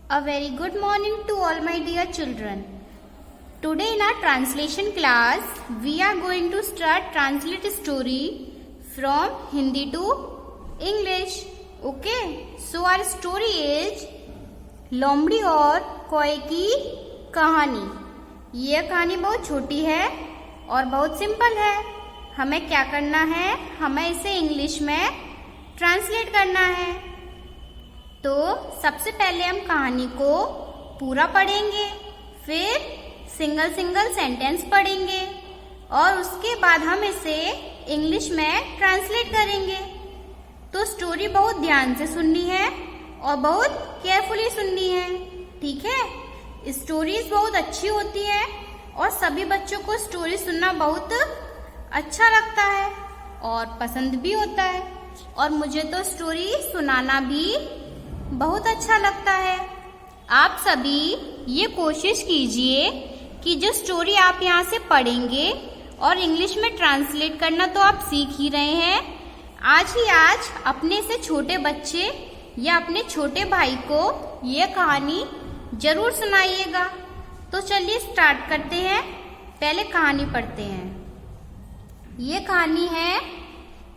A very good morning to all my dear children. Today in our translation class, we are going to start translate story from Hindi to English. Okay, so our story is लोमड़ी और कौए की कहानी। यह कहानी बहुत छोटी है और बहुत सिंपल है। हमें क्या करना है, हमें इसे इंग्लिश में ट्रांसलेट करना है। तो सबसे पहले हम कहानी को पूरा पढ़ेंगे, फिर सिंगल सिंगल सेंटेंस पढ़ेंगे और उसके बाद हम इसे इंग्लिश में ट्रांसलेट करेंगे। तो स्टोरी बहुत ध्यान से सुननी है और बहुत केयरफुली सुननी है, ठीक है। स्टोरीज बहुत अच्छी होती है और सभी बच्चों को स्टोरी सुनना बहुत अच्छा लगता है और पसंद भी होता है, और मुझे तो स्टोरी सुनाना भी बहुत अच्छा लगता है। आप सभी ये कोशिश कीजिए कि जो स्टोरी आप यहाँ से पढ़ेंगे और इंग्लिश में ट्रांसलेट करना तो आप सीख ही रहे हैं, आज अपने से छोटे बच्चे या अपने छोटे भाई को ये कहानी जरूर सुनाइएगा। तो चलिए स्टार्ट करते हैं, पहले कहानी पढ़ते हैं। ये कहानी है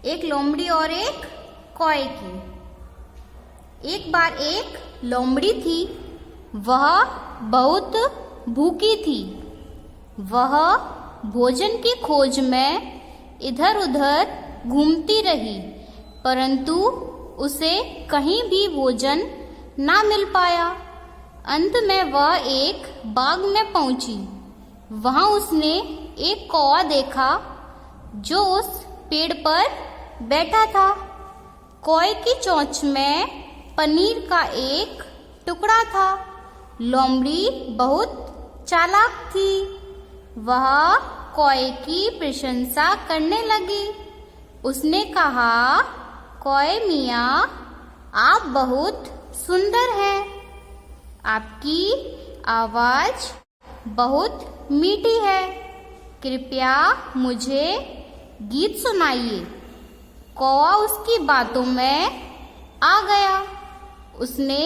एक लोमड़ी और एक कौए की। एक बार एक लोमड़ी थी, वह बहुत भूखी थी। वह भोजन की खोज में इधर उधर घूमती रही, परंतु उसे कहीं भी भोजन ना मिल पाया। अंत में वह एक बाग में पहुंची। वहां उसने एक कौवा देखा जो उस पेड़ पर बैठा था। कौए की चोंच में पनीर का एक टुकड़ा था। लोमड़ी बहुत चालाक थी। वह कौए की प्रशंसा करने लगी। उसने कहा, कौए मियाँ, आप बहुत सुंदर हैं। आपकी आवाज बहुत मीठी है। कृपया मुझे गीत सुनाइए। कौवा उसकी बातों में आ गया। उसने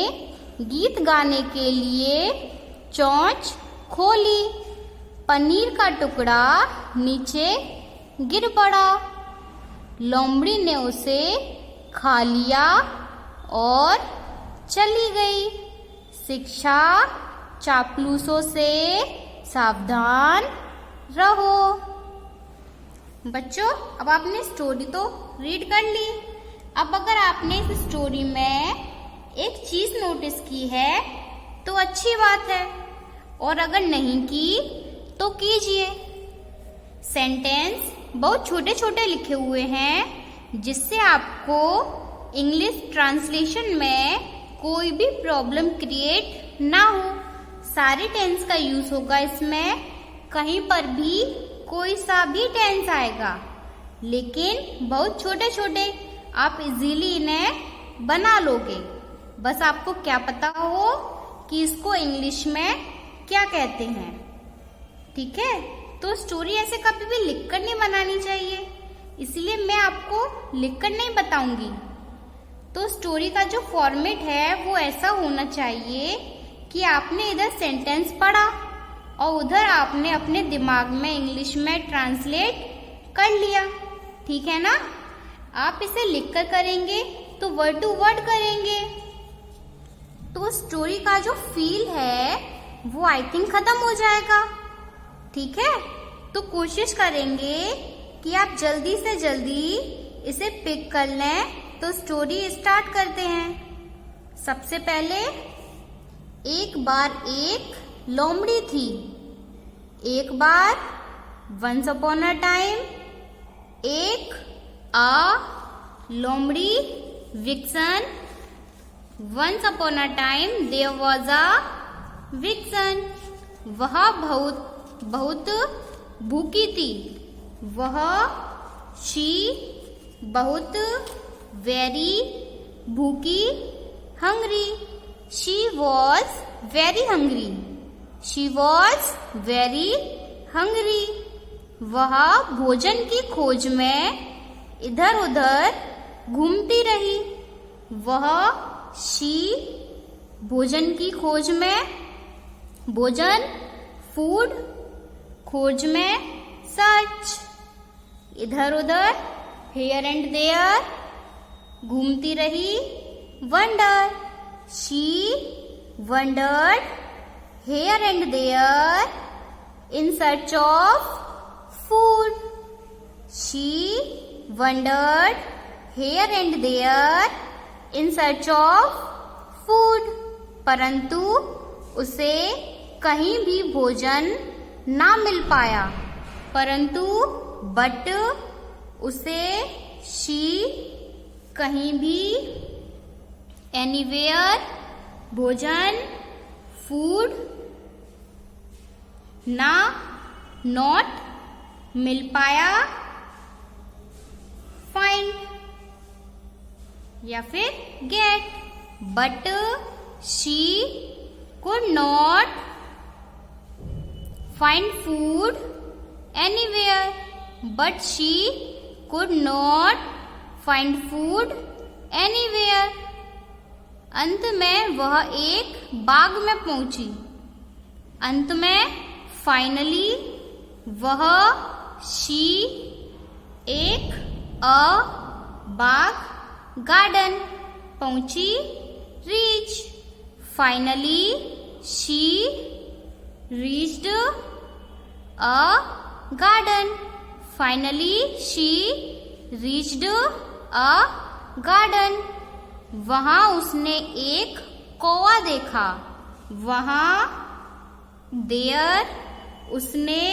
गीत गाने के लिए चोंच खोली। पनीर का टुकड़ा नीचे गिर पड़ा। लोमड़ी ने उसे खा लिया और चली गई। शिक्षा, चापलूसों से सावधान रहो। बच्चों, अब आपने स्टोरी तो रीड कर ली। अब अगर आपने इस स्टोरी में एक चीज नोटिस की है तो अच्छी बात है, और अगर नहीं की तो कीजिए। सेंटेंस बहुत छोटे छोटे लिखे हुए हैं, जिससे आपको इंग्लिश ट्रांसलेशन में कोई भी प्रॉब्लम क्रिएट ना हो। सारे टेंस का यूज होगा इसमें, कहीं पर भी कोई सा भी टेंस आएगा, लेकिन बहुत छोटे छोटे, आप इजीली इन्हें बना लोगे। बस आपको क्या पता हो कि इसको इंग्लिश में क्या कहते हैं, ठीक है। तो स्टोरी ऐसे कभी भी लिखकर नहीं बनानी चाहिए, इसलिए मैं आपको लिखकर नहीं बताऊंगी। तो स्टोरी का जो फॉर्मेट है वो ऐसा होना चाहिए कि आपने इधर सेंटेंस पढ़ा और उधर आपने अपने दिमाग में इंग्लिश में ट्रांसलेट कर लिया, ठीक है ना। आप इसे लिखकर करेंगे तो वर्ड टू वर्ड करेंगे, तो स्टोरी का जो फील है वो आई थिंक खत्म हो जाएगा, ठीक है। तो कोशिश करेंगे कि आप जल्दी से जल्दी इसे पिक कर लें। तो स्टोरी स्टार्ट करते हैं। सबसे पहले, एक बार एक लोमड़ी थी। एक बार, वंस अपॉन अ टाइम, एक लोमड़ी vixen. Once upon a time there was a vixen. वह बहुत भूखी थी। वह she बहुत very भूखी, hungry. She was very hungry. She was very hungry. वह भोजन की खोज में इधर उधर घूमती रही। वह she भोजन की खोज में, भोजन फूड, खोज में सर्च, इधर उधर हियर एंड देयर, घूमती रही wander, she wandered here and there in search of food, she wandered here and there in search of food, परंतु उसे कहीं भी भोजन ना मिल पाया, परंतु बट उसे शी कहीं भी, एनीवेयर भोजन, फूड ना, नॉट मिल पाया, फाइंड या फिर get, but she could not find food anywhere, but she could not find food anywhere. अंत में वह एक बाग में पहुंची, अंत में फाइनली वह शी एक बाग, गार्डन पहुंची, reach, finally she reached a garden, finally she reached a garden. वहां उसने एक कौवा देखा, वहां there उसने,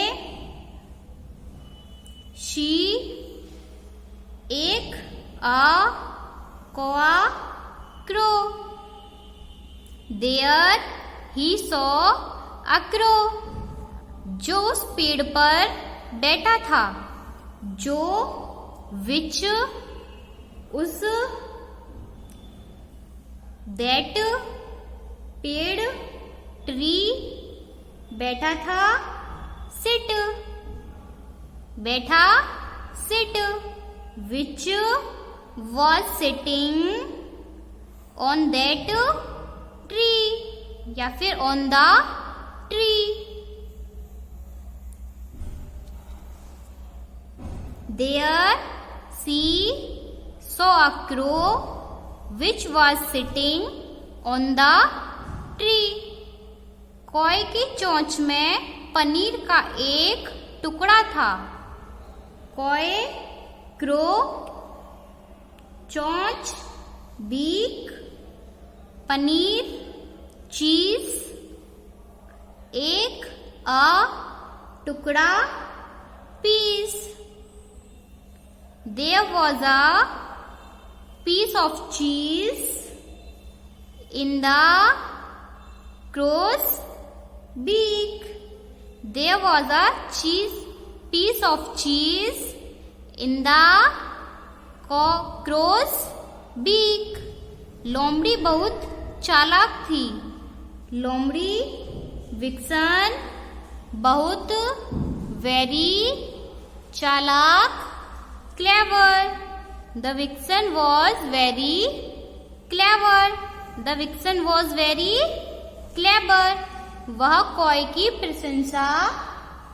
she एक कौवा, crow, there he saw a crow, जो उस पेड़ पर बैठा था, जो which उस, that पेड़, ट्री बैठा था, sit बैठा, sit, which was sitting on that tree या फिर on the tree. There she saw a crow which was sitting on the tree. कौवे की चोंच में पनीर का एक टुकड़ा था. कौवे, क्रो, चोंच, बीक, पनीर, चीज, एक टुकड़ा, piece. There was a piece of cheese in the crow's beak. There was a piece of cheese in the crow's beak. लोमड़ी बहुत चालाक थी. लोमड़ी, विक्सन, बहुत, वेरी, चालाक, clever. The vixen was very clever. The vixen was very clever. वह कौवे की प्रशंसा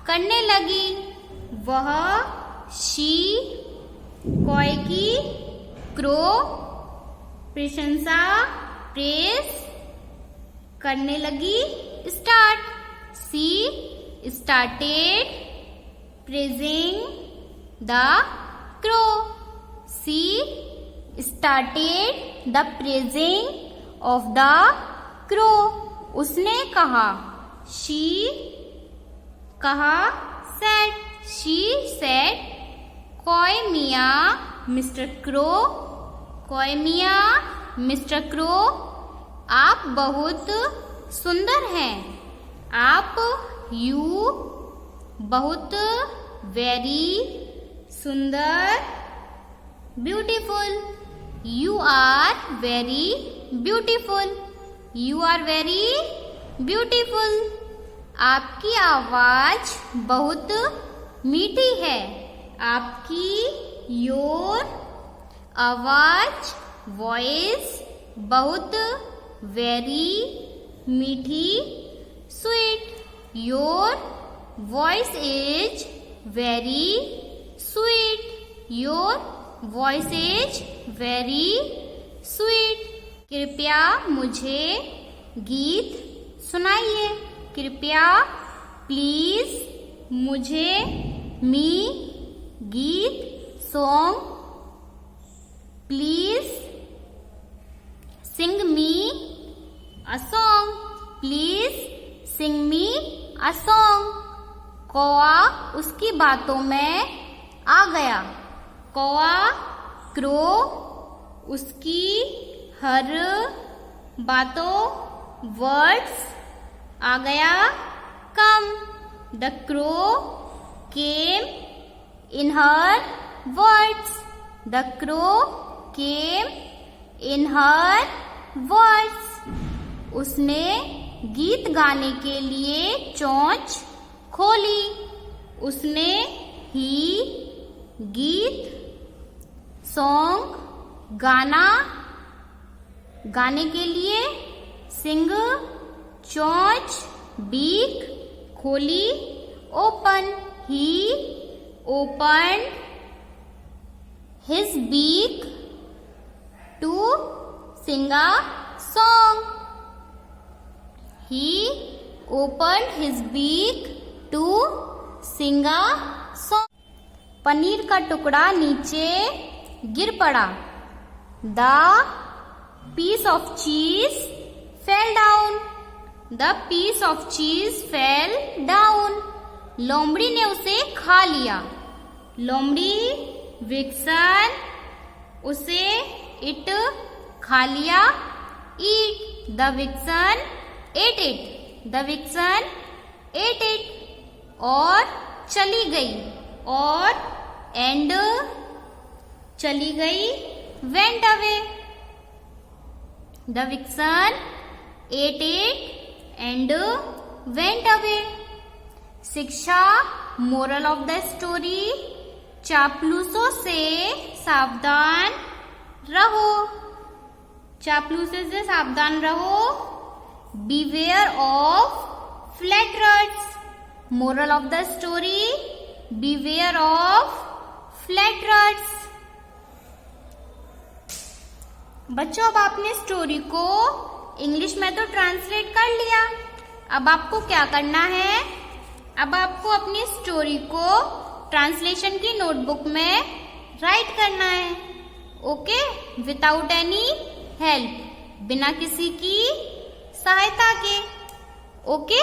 करने लगी. वह शी कौवे की, क्रो प्रशंसा, प्रेस करने लगी. Start, she started praising the crow. She started the praising of the crow. उसने कहा, she कहा, said, she said, कौवे मियाँ मिस्टर क्रो, कौवे मियाँ मिस्टर क्रो, आप बहुत सुंदर हैं. आप, यू बहुत, वेरी सुंदर, beautiful. You are very beautiful. You are very beautiful. आपकी आवाज बहुत मीठी है. आपकी, योर आवाज, वॉइस बहुत वेरी मीठी sweet. Your voice is very sweet. Your voice is very sweet. कृपया मुझे गीत सुनाइए। कृपया प्लीज मुझे मी गीत song please sing me a song. Please sing me a song. कौआ उसकी बातों में आ गया। कौआ क्रो उसकी हर बातों वर्ड्स आ गया come. The crow came in her words. The crow came in her words. उसने गीत गाने के लिए चोंच खोली। उसने ही गीत सॉन्ग गाने के लिए सिंग चोंच बीक खोली open. He open his beak to sing a song. He open his beak to sing a song. Paneer का टुकड़ा नीचे गिर पड़ा। The piece of cheese fell down. The piece of cheese fell down. लोमड़ी ने उसे खा लिया। लोमड़ी विक्सन उसे इट खा लिया। Eat the vixen ate it. The vixen ate it. और चली गई। और एंड चली गई went away. The vixen ate it and went away. शिक्षा मोरल ऑफ द स्टोरी चापलूसों से सावधान रहो। चापलूसों से सावधान रहो। Beware of flatterers. Moral of the story beware of flatterers. बच्चों अब आपने स्टोरी को इंग्लिश में तो ट्रांसलेट कर लिया। अब आपको क्या करना है? अब आपको अपनी स्टोरी को ट्रांसलेशन की नोटबुक में राइट करना है। ओके, विदाउट एनी हेल्प, बिना किसी की सहायता के। ओके।